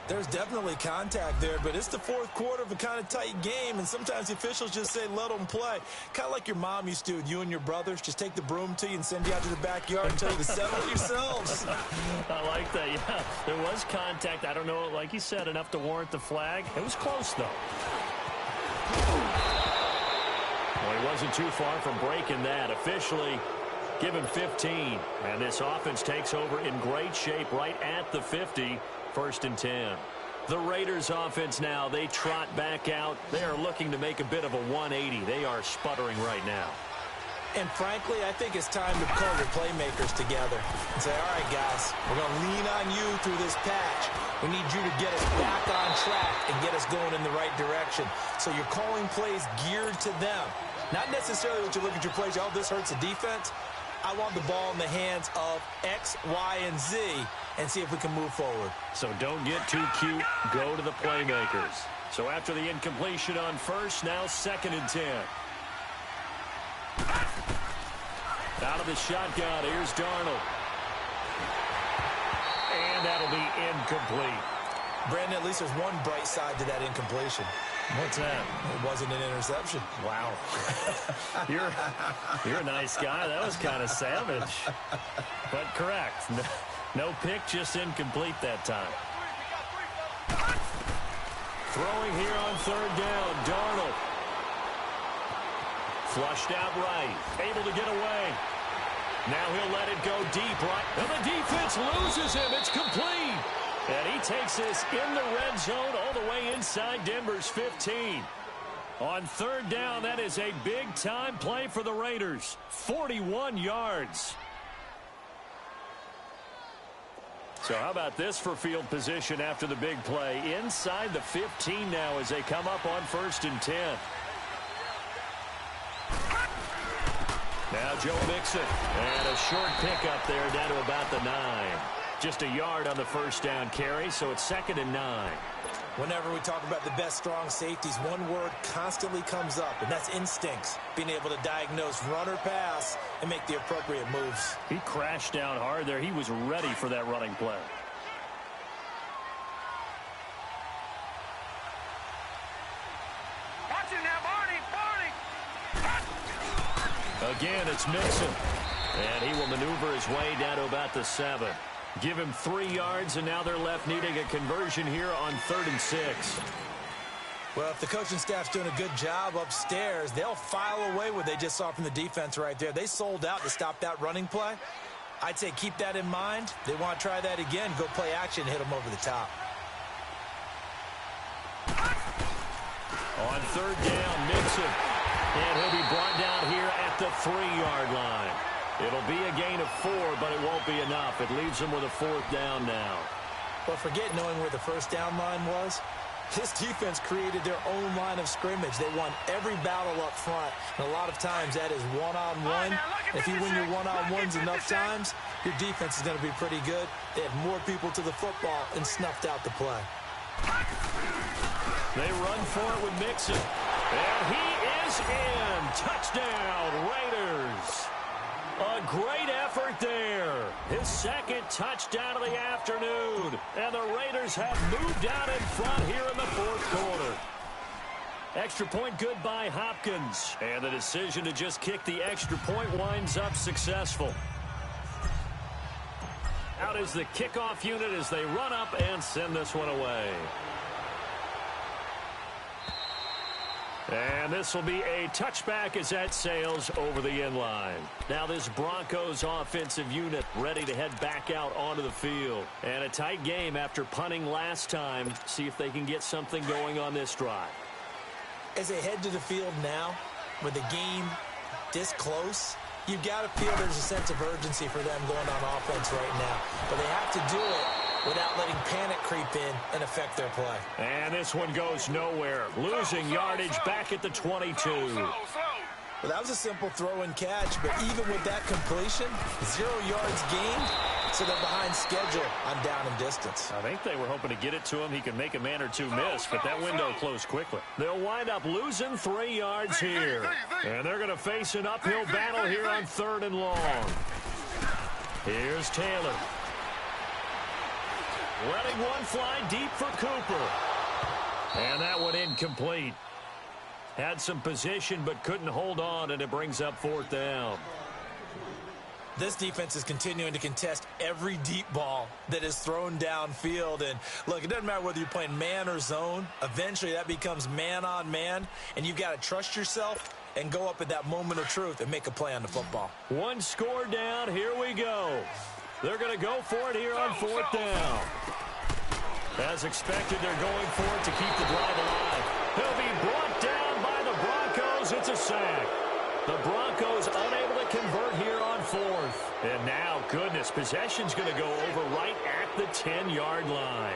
There's definitely contact there, but it's the 4th quarter of a kind of tight game, and sometimes the officials just say, let them play. Kind of like your mom used to with you and your brothers. Just take the broom to you and send you out to the backyard and tell you to settle it yourselves. I like that, yeah. There was contact. I don't know, like you said, enough to warrant the flag. It was close, though. Well, he wasn't too far from breaking that. Officially, give him 15. And this offense takes over in great shape right at the 50. 1st and 10. The Raiders offense now, they trot back out. They are looking to make a bit of a 180. They are sputtering right now. And frankly, I think it's time to call your playmakers together and say, all right, guys, we're going to lean on you through this patch. We need you to get us back on track and get us going in the right direction. So you're calling plays geared to them. Not necessarily what you look at your plays, oh, this hurts the defense. I want the ball in the hands of X, Y, and Z and see if we can move forward. So don't get too cute. Go to the playmakers. So after the incompletion on first, now 2nd and 10. Out of the shotgun, here's Darnold. And that'll be incomplete. Brandon, at least there's one bright side to that incompletion. What's that? It wasn't an interception. Wow. You're a nice guy. That was kind of savage. But correct. No pick, just incomplete that time. Throwing here on 3rd down, Darnold. Flushed out right. Able to get away. Now he'll let it go deep right. And the defense loses him. It's complete. And he takes this in the red zone all the way inside Denver's 15. On 3rd down, that is a big-time play for the Raiders. 41 yards. So how about this for field position after the big play? Inside the 15 now as they come up on 1st and 10. Now Joe Mixon. And a short pickup there down to about the 9. Just a yard on the 1st down carry, so it's 2nd and 9. Whenever we talk about the best strong safeties, one word constantly comes up, and that's instincts. Being able to diagnose run or pass and make the appropriate moves. He crashed down hard there. He was ready for that running play. Watch it now, Barney. Again, it's Mixon. And he will maneuver his way down to about the 7. Give him 3 yards, and now they're left needing a conversion here on 3rd and 6. Well, if the coaching staff's doing a good job upstairs, they'll file away what they just saw from the defense right there. They sold out to stop that running play. I'd say keep that in mind. They want to try that again. Go play action, hit them over the top. On 3rd down, Mixon. And he'll be brought down here at the 3-yard line. It'll be a gain of 4, but it won't be enough. It leaves them with a 4th down now. Well, forget knowing where the 1st down line was. This defense created their own line of scrimmage. They won every battle up front, and a lot of times that is one-on-one. If you win your one-on-ones enough times, your defense is going to be pretty good. They had more people to the football and snuffed out the play. They run for it with Mixon. And he is in. Touchdown, Raiders. A great effort there. His 2nd touchdown of the afternoon. And the Raiders have moved out in front here in the 4th quarter. Extra point good by Hopkins. And the decision to just kick the extra point winds up successful. Out is the kickoff unit as they run up and send this one away. And this will be a touchback as that sails over the end line. Now this Broncos offensive unit ready to head back out onto the field. And a tight game after punting last time. See if they can get something going on this drive. As they head to the field now, with the game this close, you've got to feel there's a sense of urgency for them going on offense right now. But they have to do it without letting panic creep in and affect their play. And this one goes nowhere. Losing yardage back at the 22. Well, that was a simple throw and catch, but even with that completion, 0 yards gained, so they're behind schedule on down and distance. I think they were hoping to get it to him. He could make a man or two miss, but that window closed quickly. They'll wind up losing 3 yards here. And they're going to face an uphill battle here on 3rd and long. Here's Taylor. Letting one fly deep for Cooper. And that one incomplete. Had some position but couldn't hold on, and it brings up 4th down. This defense is continuing to contest every deep ball that is thrown downfield. And look, it doesn't matter whether you're playing man or zone. Eventually that becomes man on man, and you've got to trust yourself and go up at that moment of truth and make a play on the football. One score down. Here we go. They're going to go for it here on 4th down. As expected, they're going for it to keep the drive alive. He'll be brought down by the Broncos. It's a sack. The Broncos unable to convert here on 4th. And now, goodness, possession's going to go over right at the 10-yard line.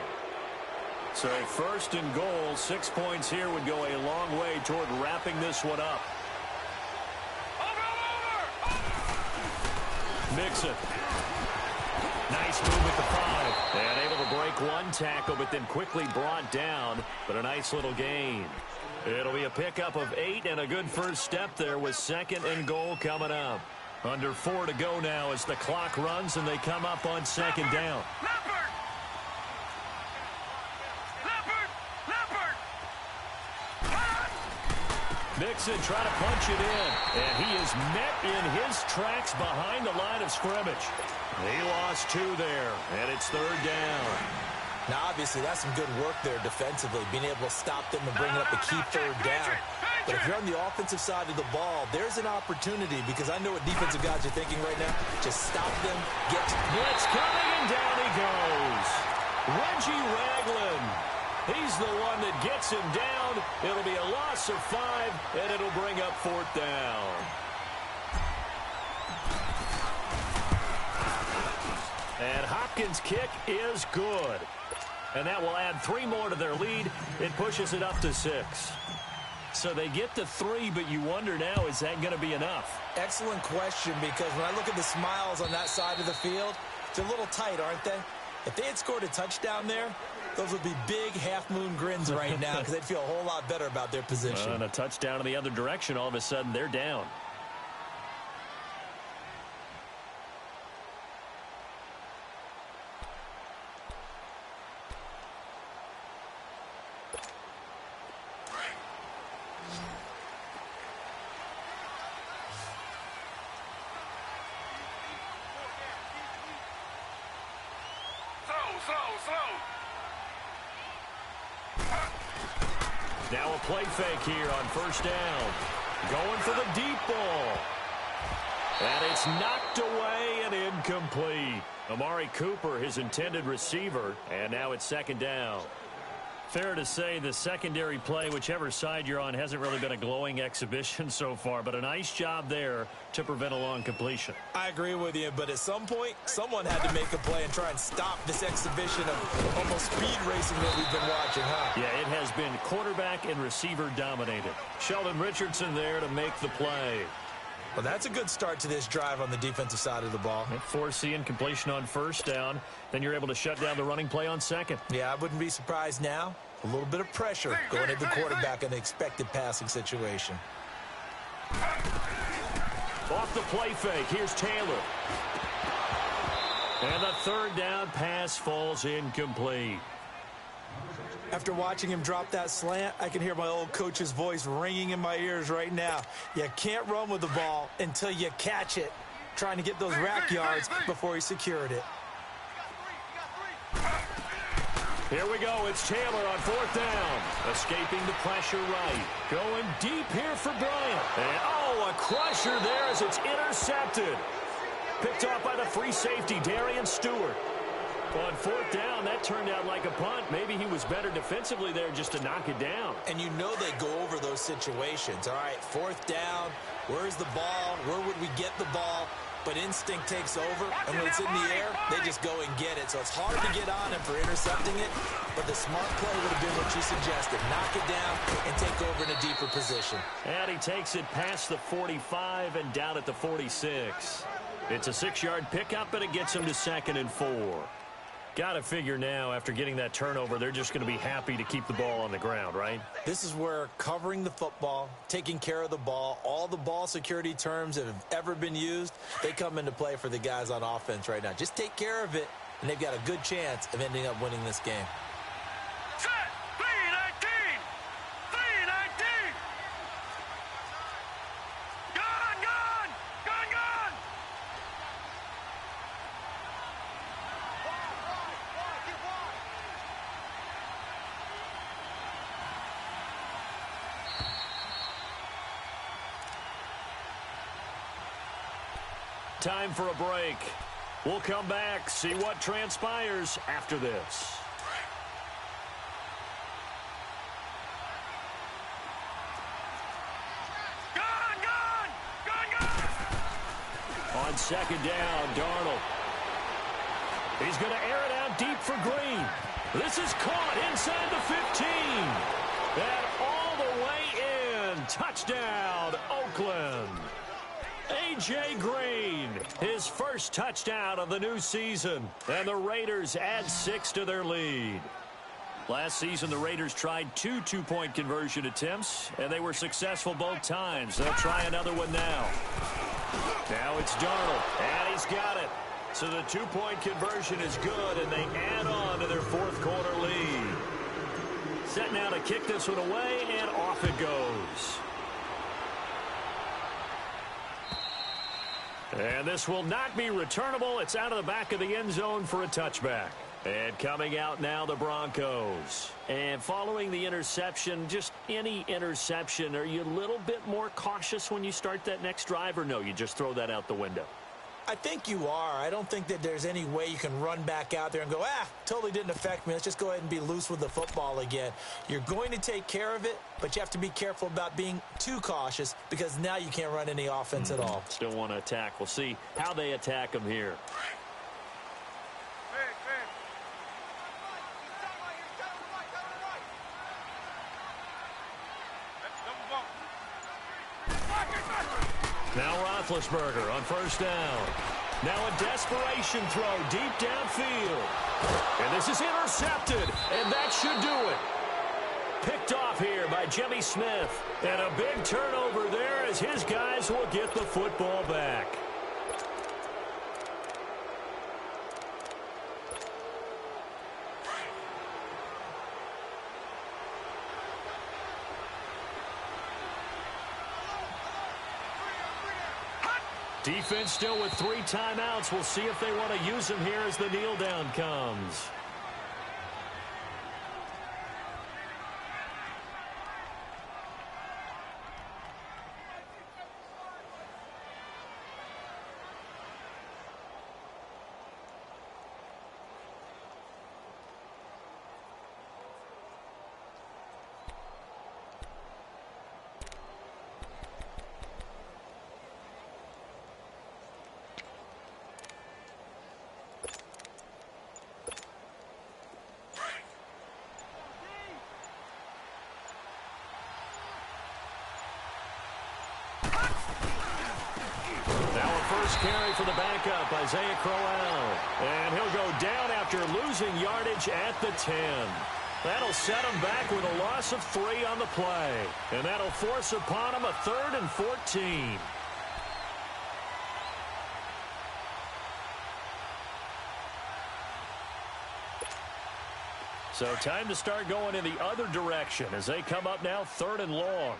So 1st and goal, 6 points here would go a long way toward wrapping this one up. Mixon. Nice move at the 5. And able to break one tackle, but then quickly brought down. But a nice little gain. It'll be a pickup of 8 and a good first step there with 2nd and goal coming up. Under 4 to go now as the clock runs and they come up on 2nd down. Mixon trying to punch it in, and he is met in his tracks behind the line of scrimmage. He lost 2 there, and it's 3rd down. Now, obviously, that's some good work there defensively, being able to stop them and bring up a key 3rd down. But if you're on the offensive side of the ball, there's an opportunity because I know what defensive guys are thinking right now. Just stop them, get blitz coming, and down he goes. Reggie Ragland. He's the one that gets him down. It'll be a loss of 5, and it'll bring up 4th down. And Hopkins' kick is good. And that will add 3 more to their lead. It pushes it up to 6. So they get to 3, but you wonder now, is that going to be enough? Excellent question, because when I look at the smiles on that side of the field, they're a little tight, aren't they? If they had scored a touchdown there, those would be big half-moon grins right now because they'd feel a whole lot better about their position. And a touchdown in the other direction, all of a sudden, they're down. Now a play fake here on 1st down. Going for the deep ball. And it's knocked away and incomplete. Amari Cooper, his intended receiver, and now it's 2nd down. Fair to say the secondary play, whichever side you're on, hasn't really been a glowing exhibition so far, but a nice job there to prevent a long completion. I agree with you, but at some point, someone had to make a play and try and stop this exhibition of almost speed racing that we've been watching, huh? Yeah, it has been quarterback and receiver dominated. Sheldon Richardson there to make the play. Well, that's a good start to this drive on the defensive side of the ball. Forcing completion on 1st down. Then you're able to shut down the running play on 2nd. Yeah, I wouldn't be surprised now. A little bit of pressure going at the quarterback in the expected passing situation. Off the play fake. Here's Taylor. And the 3rd down pass falls incomplete. After watching him drop that slant, I can hear my old coach's voice ringing in my ears right now. You can't run with the ball until you catch it. Trying to get those rack yards before he secured it. Here we go. It's Taylor on 4th down. Escaping the pressure right. Going deep here for Bryant. And, a crusher there as it's intercepted. Picked off by the free safety, Darian Stewart. On 4th down, that turned out like a punt. Maybe he was better defensively there just to knock it down. And you know they go over those situations. All right, 4th down, where's the ball? Where would we get the ball? But instinct takes over, and when it's in the air, they just go and get it. So it's hard to get on him for intercepting it, but the smart play would have been what you suggested. Knock it down and take over in a deeper position. And he takes it past the 45 and down at the 46. It's a 6-yard pickup, and it gets him to 2nd and 4. Got to figure now, after getting that turnover, they're just going to be happy to keep the ball on the ground, right? This is where covering the football, taking care of the ball, all the ball security terms that have ever been used, they come into play for the guys on offense right now. Just take care of it, and they've got a good chance of ending up winning this game. Set! 319! 319! Gone! Gone! Gone! Gone! Time for a break. We'll come back, see what transpires after this. Gone! Gone! Gone! Gone! On 2nd down, Darnold. He's going to air it out deep for Green. This is caught inside the 15. And all the way in. Touchdown, Oakland. A.J. Green, his first touchdown of the new season. And the Raiders add 6 to their lead. Last season, the Raiders tried 2 two-point conversion attempts, and they were successful both times. They'll try another one now. Now it's Darnold, and he's got it. So the two-point conversion is good, and they add on to their fourth quarter lead. Set now to kick this one away, and off it goes. And this will not be returnable. It's out of the back of the end zone for a touchback. And coming out now, the Broncos. And following the interception, just any interception, are you a little bit more cautious when you start that next drive, or no, you just throw that out the window? I think you are. I don't think that there's any way you can run back out there and go, totally didn't affect me. Let's just go ahead and be loose with the football again. You're going to take care of it, but you have to be careful about being too cautious because now you can't run any offense at all. Still want to attack. We'll see how they attack them here. Now Roethlisberger on first down. Now a desperation throw deep downfield. And this is intercepted, and that should do it. Picked off here by Jimmy Smith. And a big turnover there as his guys will get the football back. Defense still with 3 timeouts. We'll see if they want to use them here as the kneel down comes. First carry for the backup, Isaiah Crowell. And he'll go down after losing yardage at the 10. That'll set him back with a loss of 3 on the play. And that'll force upon him a 3rd and 14. So time to start going in the other direction as they come up now 3rd and long.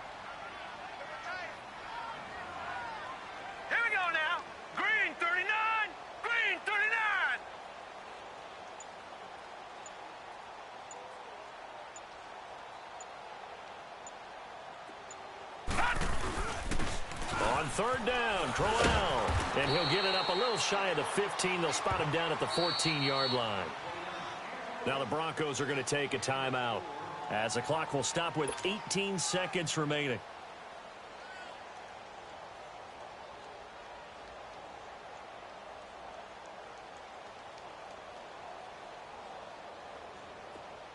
On 3rd down, Crowell. And he'll get it up a little shy of the 15. They'll spot him down at the 14-yard line. Now the Broncos are going to take a timeout as the clock will stop with 18 seconds remaining.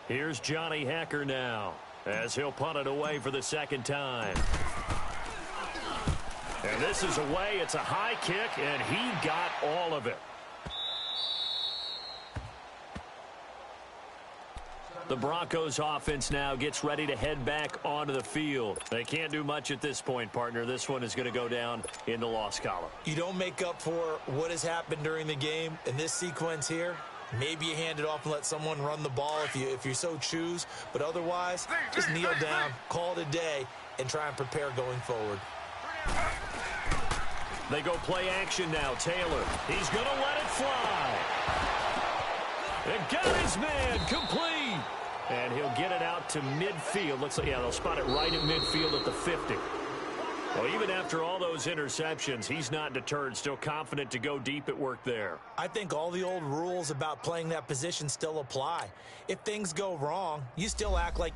Here's Johnny Hacker now as he'll punt it away for the 2nd time. And this is away. It's a high kick, and he got all of it. The Broncos offense now gets ready to head back onto the field. They can't do much at this point, partner. This one is going to go down in the loss column. You don't make up for what has happened during the game in this sequence here. Maybe you hand it off and let someone run the ball if you so choose. But otherwise, just kneel down, call it a day, and try and prepare going forward. They go play action now. Taylor, he's going to let it fly. And got his man complete. And he'll get it out to midfield. Looks like, yeah, they'll spot it right at midfield at the 50. Well, even after all those interceptions, he's not deterred, still confident to go deep at work there. I think all the old rules about playing that position still apply. If things go wrong, you still act like